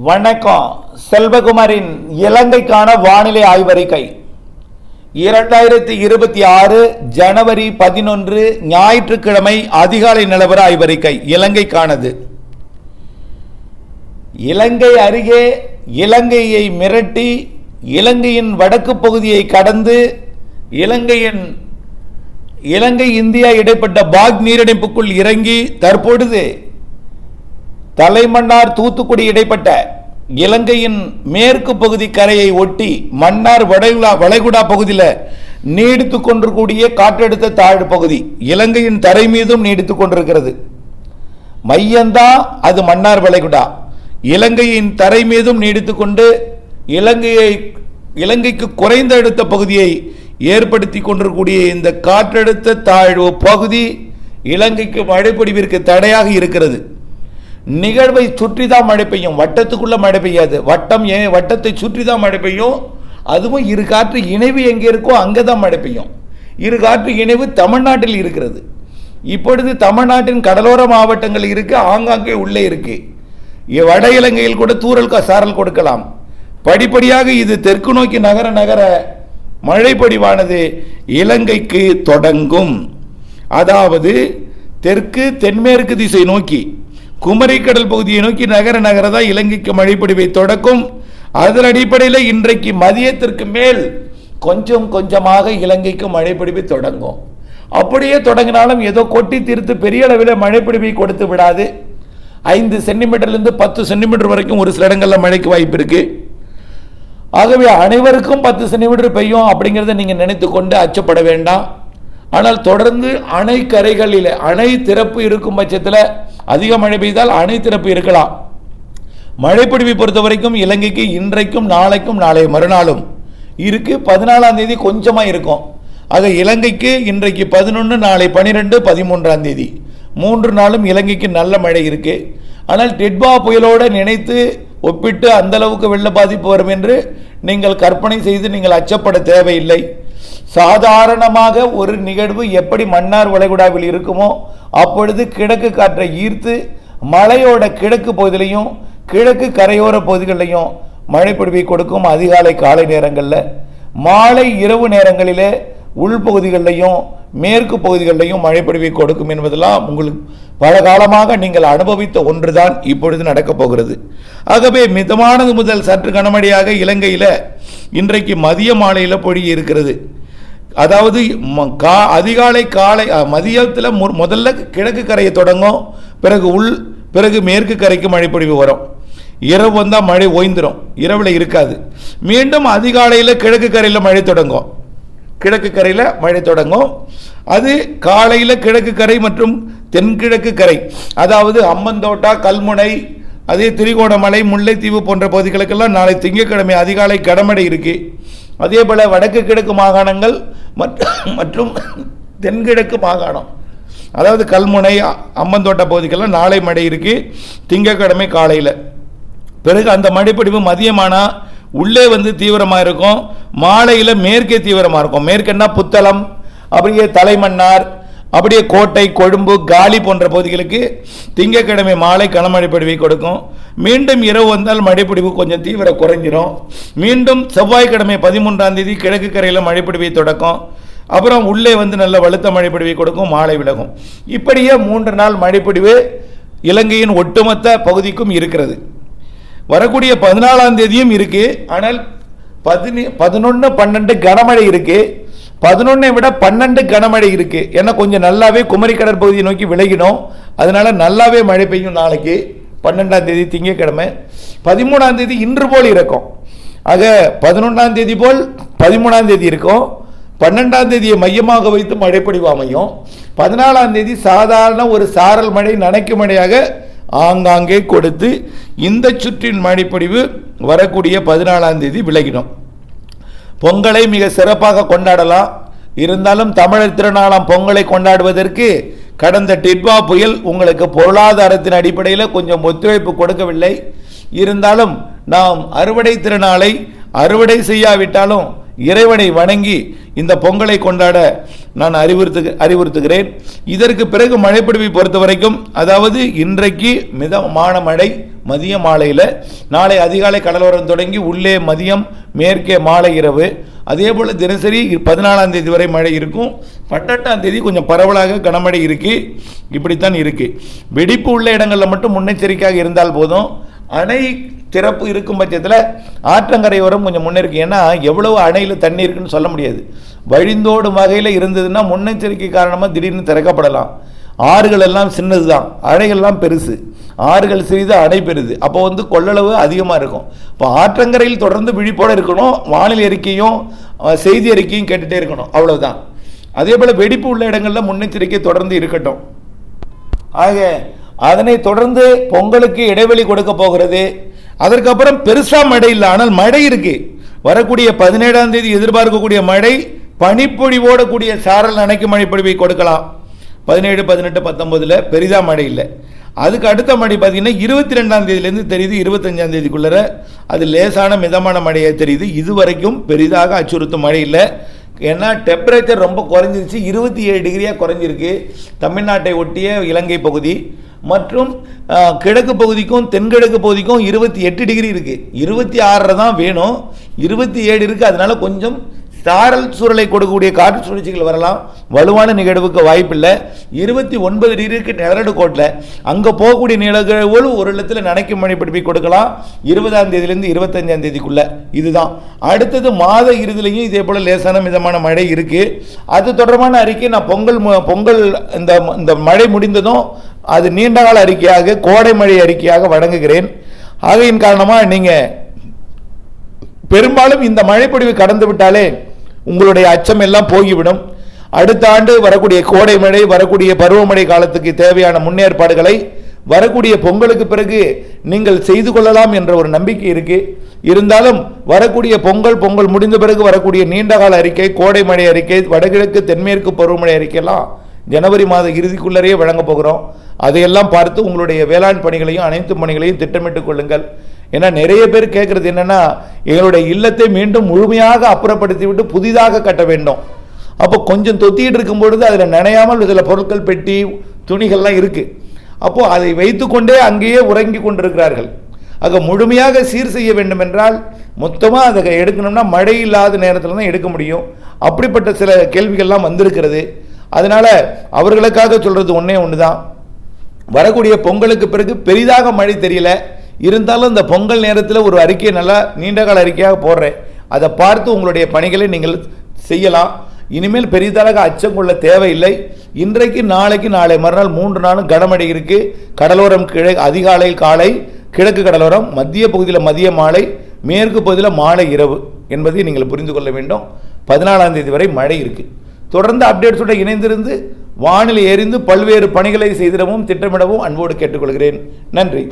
வணக்கம். செல்வகுமாரின் இலங்கைக்கான வானிலை ஆய்வறிக்கை 2026 ஜனவரி 11 ஞாயிற்றுக்கிழமை அதிகாலை நிலவர ஆய்வறிக்கை இலங்கைக்கானது. இலங்கை அருகே இலங்கையை மிரட்டி இலங்கையின் வடக்கு பகுதியை கடந்து இலங்கை இந்தியா இடைப்பட்ட பாக் நீரிணைப்புக்குள் இறங்கி தற்பொழுது தலைமன்னார் தூத்துக்குடி இடைப்பட்ட இலங்கையின் மேற்கு பகுதி கரையை ஒட்டி மன்னார் வளைகுடா பகுதியில் நீடித்துக் கொண்டிருக்கூடிய காற்றழுத்த தாழ்வு பகுதி இலங்கையின் தரை மீதும் நீடித்துக் கொண்டிருக்கிறது. மையம்தான் அது மன்னார் வளைகுடா. இலங்கையின் தரை மீதும் நீடித்துக் கொண்டு இலங்கைக்கு குறைந்த அழுத்த பகுதியை ஏற்படுத்தி கொண்டிருக்கூடிய இந்த காற்றழுத்த தாழ்வு பகுதி இலங்கைக்கு மழைப்பொழிவிற்கு தடையாக இருக்கிறது. நிகழ்வை சுற்றி தான் மழை பெய்யும், வட்டத்துக்குள்ள மழை பெய்யாது. வட்டத்தை சுற்றி தான் மழை பெய்யும். அதுவும் இரு காற்று இணைவு எங்கே இருக்கோ அங்கே தான் மழை பெய்யும். இரு காற்று இணைவு தமிழ்நாட்டில் இருக்கிறது. இப்பொழுது தமிழ்நாட்டின் கடலோர மாவட்டங்கள் இருக்கு, ஆங்காங்கே உள்ளே இருக்கு. வட இலங்கையில் கூட தூறல் சாரல் கொடுக்கலாம். படிப்படியாக இது தெற்கு நோக்கி நகர மழை பொழிவானது இலங்கைக்கு தொடங்கும். அதாவது தெற்கு தென்மேற்கு திசை நோக்கி குமரிக்கடல் பகுதியை நோக்கி நகர தான் இலங்கைக்கு மழைப்பொழிவை தொடக்கும். அதன் அடிப்படையில் இன்றைக்கு மதியத்திற்கு மேல் கொஞ்சம் கொஞ்சமாக இலங்கைக்கு மழைப்பொழிவை தொடங்கும். அப்படியே தொடங்கினாலும் ஏதோ கொட்டி தீர்த்து பெரிய அளவில் மழைப்பொழிவை கொடுத்து விடாது. 5 சென்டிமீட்டர்லேருந்து 10 சென்டிமீட்டர் வரைக்கும் ஒரு சில இடங்களில் மழைக்கு வாய்ப்பு இருக்கு. ஆகவே அனைவருக்கும் 10 சென்டிமீட்டர் பெய்யும் அப்படிங்கிறத நீங்கள் நினைத்து கொண்டு அச்சப்பட வேண்டாம். ஆனால் தொடர்ந்து அணை கரைகளில் அணை திறப்பு இருக்கும் பட்சத்தில் அதிக மழை பெய்தால் அணை திறப்பு இருக்கலாம். மழைப்பொழிவை பொறுத்த வரைக்கும் இலங்கைக்கு இன்றைக்கும் நாளைக்கும் நாளை மறுநாளும் இருக்கு. 14ஆம் தேதி கொஞ்சமாக இருக்கும். ஆக இலங்கைக்கு இன்றைக்கு 11, நாளை 12, 13ஆம் தேதி 3 நாளும் இலங்கைக்கு நல்ல மழை இருக்கு. ஆனால் டெட்பா புயலோடு நினைத்து ஒப்பிட்டு அந்த அளவுக்கு வெள்ள பாதிப்பு வரும் என்று நீங்கள் கற்பனை செய்து நீங்கள் அச்சப்பட தேவையில்லை. சாதாரணமாக ஒரு நிகழ்வு எப்படி மன்னார் வளைகுடாவில் இருக்குமோ அப்பொழுது கிழக்கு காற்றை ஈர்த்து மலையோட கிழக்கு பகுதியிலையும் கிழக்கு கரையோர பகுதிகளிலையும் மழை பொழிவை கொடுக்கும். அதிகாலை காலை நேரங்களில், மாலை இரவு நேரங்களிலே உள்பகுதிகளிலையும் மேற்கு பகுதிகளிலையும் மழை பொழிவை கொடுக்கும் என்பதெல்லாம் உங்களுக்கு பல காலமாக நீங்கள் அனுபவித்த ஒன்றுதான் இப்பொழுது நடக்கப் போகிறது. ஆகவே மிதமானது முதல் சற்று கனமழையாக இலங்கையில் இன்றைக்கு மதிய மாலையில் பொழிய இருக்கிறது. அதாவது அதிகாலை காலை மதியத்தில் முதல்ல கிழக்கு கரையை தொடங்கும், பிறகு மேற்கு கரைக்கு மழைப்பொழிவு வரும். இரவு வந்தால் மழை ஓய்ந்துடும், இரவில் இருக்காது. மீண்டும் அதிகாலையில் கிழக்கு கரையில் மழை தொடங்கும். அது காலையில் கிழக்கு கரை மற்றும் தென்கிழக்கு கரை, அதாவது அம்மந்தோட்டா, கல்முனை, அதே திரிகோணமலை, முல்லைத்தீவு போன்ற பகுதிகளுக்கெல்லாம் நாளை திங்கட்கிழமை அதிகாலை கனமழை இருக்கு. அதே போல வடக்கு கிழக்கு மாகாணங்கள் மற்றும் தென்கிழக்கு மாகாணம், அதாவது கல்முனை, அம்மந்தோட்ட பகுதிக்கெல்லாம் நாளை மழை இருக்கு திங்கட்கிழமை காலையில். பிறகு அந்த மழைப்பொழிவு மதியமானா உள்ளே தீவிரமாக இருக்கும், மாலையில் மேற்கே தீவிரமாக இருக்கும். மேற்கன்னா புத்தளம், அப்படியே தலைமன்னார், அப்படியே கோட்டை, கொழும்பு, காலி போன்ற பகுதிகளுக்கு திங்கட்கிழமை மாலை கனமழை பொழிவை கொடுக்கும். மீண்டும் இரவு வந்தால் மழைப்பொழிவு கொஞ்சம் தீவிர குறைஞ்சிரும். மீண்டும் செவ்வாய்க்கிழமை 13ஆம் தேதி கிழக்கு கரையில் மழைப்பொழிவை தொடக்கும். அப்புறம் உள்ளே நல்ல வலுத்த மழைப்பொழிவை கொடுக்கும், மாலை விலகும். இப்படியே 3 நாள் மழைப்பொழிவு இலங்கையின் ஒட்டுமொத்த பகுதிக்கும் இருக்கிறது. வரக்கூடிய 14ஆம் தேதியும் இருக்கு. ஆனால் 11, 12 கனமழை இருக்கு. 11 விட 12 கனமழை இருக்கு. ஏன்னா கொஞ்சம் நல்லாவே குமரி கடற்பகுதியை நோக்கி விலகினோம், அதனால நல்லாவே மழை பெய்யும். நாளைக்கு 12ஆம் தேதி திங்கட்கிழமை. 13ஆம் தேதி இன்று போல் இருக்கும். ஆக 11ஆம் தேதி போல் 13ஆம் தேதி இருக்கும். 12ஆம் தேதியை மையமாக வைத்து மழைப்பொழிவு அமையும். 14ஆம் தேதி சாதாரண ஒரு சாரல் மழை, நனைக்கும் மழையாக ஆங்காங்கே கொடுத்து இந்த சுற்றின் மழைப்பொழிவு வரக்கூடிய 14ஆம் தேதி விலகிடும். பொங்கலை மிக சிறப்பாக கொண்டாடலாம். இருந்தாலும் தமிழர் திருநாளாம் பொங்கலை கொண்டாடுவதற்கு கடந்த டிட்வா புயல் உங்களுக்கு பொருளாதாரத்தின் அடிப்படையில் கொஞ்சம் ஒத்துழைப்பு கொடுக்கவில்லை. இருந்தாலும் நாம் அறுவடை திருநாளை அறுவடை செய்யாவிட்டாலும் இறைவனை வணங்கி இந்த பொங்கலை கொண்டாட நான் அறிவுறுத்துகிறேன். இதற்கு பிறகு மழைப்பொழிவை பொறுத்த வரைக்கும், அதாவது இன்றைக்கு மிதமான மழை, மதிய மாலையில், நாளை அதிகாலை கடலோரம் தொடங்கி உள்ளே மதியம், மேற்கே மாலை இரவு. அதே போல் தினசரி 14ஆம் தேதி வரை மழை இருக்கும். 18ஆம் தேதி கொஞ்சம் பரவலாக கனமழை இருக்குது. இப்படித்தான் இருக்குது. வெடிப்பு உள்ள இடங்களில் மட்டும் முன்னெச்சரிக்கையாக இருந்தால் போதும். அணை திறப்பு இருக்கும் பட்சத்தில் ஆற்றங்கரையோரம் கொஞ்சம் முன்னேறிக்கு. ஏன்னா எவ்வளவு அணையில் தண்ணி இருக்குன்னு சொல்ல முடியாது. வழிந்தோடும் வகையில் இருந்ததுன்னா முன்னெச்சரிக்கை காரணமாக திடீர்னு திறக்கப்படலாம். ஆறுகள் எல்லாம் சின்னது தான், அணைகள்லாம் பெருசு. ஆறுகள் சிறிது, அணை பெருது. அப்போ கொள்ளளவு அதிகமாக இருக்கும். இப்போ ஆற்றங்கரையில் தொடர்ந்து விழிப்போடு இருக்கணும். வானிலை அறிக்கையும் செய்தி அறிக்கையும் கேட்டுகிட்டே இருக்கணும், அவ்வளவுதான். அதே போல் வெடிப்பு உள்ள இடங்களில் முன்னெச்சரிக்கை தொடர்ந்து இருக்கட்டும். ஆக அதனை தொடர்ந்து பொங்கலுக்கு இடைவெளி கொடுக்க போகிறது. அதற்கப்புறம் பெருசாக மழை இல்லை, ஆனால் மழை இருக்கு. வரக்கூடிய 17ஆம் தேதி எதிர்பார்க்கக்கூடிய மழை பனிப்பொழிவோட கூடிய சாரல் அணைக்கு மழைப்பொழிவை கொடுக்கலாம். 17, 18, 19 பெரிதாக மழை இல்லை. அதுக்கு அடுத்த மழை பார்த்தீங்கன்னா 22ஆம் தேதியிலேருந்து தெரியுது. 25ஆம் தேதிக்குள்ளே அது லேசான மிதமான மழையாக தெரியுது. இதுவரைக்கும் பெரிதாக அச்சுறுத்தும் மழை இல்லை. ஏன்னா டெம்பரேச்சர் ரொம்ப குறைஞ்சிருச்சு. 27 டிகிரியாக குறைஞ்சிருக்கு. தமிழ்நாட்டை ஒட்டிய இலங்கை பகுதி மற்றும் கிழக்கு பகுதிக்கும் தென்கிழக்கு பகுதிக்கும் 28 டிகிரி இருக்குது. 26 தான் வேணும், 27 இருக்குது. அதனால கொஞ்சம் சாரல் சூழலை கொடுக்கக்கூடிய காற்று சுழற்சிகள் வரலாம். வலுவான நிகழ்வுக்கு வாய்ப்பில்லை. 29 டிகிரிக்கு நிலநடுக்கோட்டில் அங்கே போகக்கூடிய நிலவுகள் ஒரு இடத்துல நனைக்கும் மழை பிடிப்பை கொடுக்கலாம். 20ஆம் தேதியிலேருந்து 25ஆம் தேதிக்குள்ள. இதுதான் அடுத்தது மாத இறுதியிலையும் இதே போல் லேசான மிதமான மழை இருக்குது. அது தொடர்பான அறிக்கை நான் பொங்கல் இந்த மழை முடிந்ததும் அது நீண்டகால அறிக்கையாக, கோடை மழை அறிக்கையாக வழங்குகிறேன். ஆகையின் காரணமாக நீங்கள் பெரும்பாலும் இந்த மழைப்பொழிவு கடந்து விட்டாலே உங்களுடைய அச்சம் எல்லாம் போய்விடும். அடுத்த ஆண்டு வரக்கூடிய கோடை மழை, வரக்கூடிய பருவமழை காலத்துக்கு தேவையான முன்னேற்பாடுகளை வரக்கூடிய பொங்கலுக்கு பிறகு நீங்கள் செய்து கொள்ளலாம் என்ற ஒரு நம்பிக்கை இருக்கு. இருந்தாலும் வரக்கூடிய பொங்கல் முடிந்த பிறகு வரக்கூடிய நீண்டகால அறிக்கை, கோடை மழை அறிக்கை, வடகிழக்கு தென்மேற்கு பருவமழை அறிக்கையெல்லாம் ஜனவரி மாத இறுதிக்குள்ளரே வழங்க போகிறோம். அதையெல்லாம் பார்த்து உங்களுடைய வேளாண் பணிகளையும் அனைத்து பணிகளையும் திட்டமிட்டுக் கொள்ளுங்கள். ஏன்னா நிறைய பேர் கேட்கறது என்னன்னா, எங்களுடைய இல்லத்தை மீண்டும் முழுமையாக அப்புறப்படுத்தி விட்டு புதிதாக கட்ட வேண்டும். அப்போ கொஞ்சம் தொத்திட்டு இருக்கும் பொழுது அதில் நனையாமல் சில பொருட்கள், பெட்டி, துணிகள்லாம் இருக்கு. அப்போ அதை வைத்துக்கொண்டே அங்கேயே உறங்கி கொண்டிருக்கிறார்கள். ஆக முழுமையாக சீர் செய்ய வேண்டும் என்றால் மொத்தமாக அதை எடுக்கணும்னா மழை இல்லாத நேரத்தில் தான் எடுக்க முடியும். அப்படிப்பட்ட சில கேள்விகள்லாம் வந்திருக்கிறது. அதனால அவர்களுக்காக சொல்றது ஒன்னே ஒன்று தான். வரக்கூடிய பொங்கலுக்கு பிறகு பெரிதாக மழை தெரியல. இருந்தாலும் இந்த பொங்கல் நேரத்தில் ஒரு அறிக்கையை நல்லா நீண்டகால அறிக்கையாக போடுறேன். அதை பார்த்து உங்களுடைய பணிகளை நீங்கள் செய்யலாம். இனிமேல் பெரிதாக அச்சம் கொள்ள தேவையில்லை. இன்றைக்கு நாளைக்கு நாளை மறுநாள் 3 நாளும் கனமழை இருக்கு. கடலோரம் அதிகாலை காலை, கிழக்கு கடலோரம், மத்திய பகுதியில் மதிய மாலை, மேற்கு பகுதியில் மாலை இரவு என்பதை நீங்கள் புரிந்து கொள்ள வேண்டும். 14ஆம் தேதி வரை மழை இருக்கு. தொடர்ந்து அப்டேட்ஸோடு இணைந்திருந்து வானிலை எறிந்து பல்வேறு பணிகளை செய்திடவும் திட்டமிடவும் அன்போடு கேட்டுக்கொள்கிறேன். நன்றி.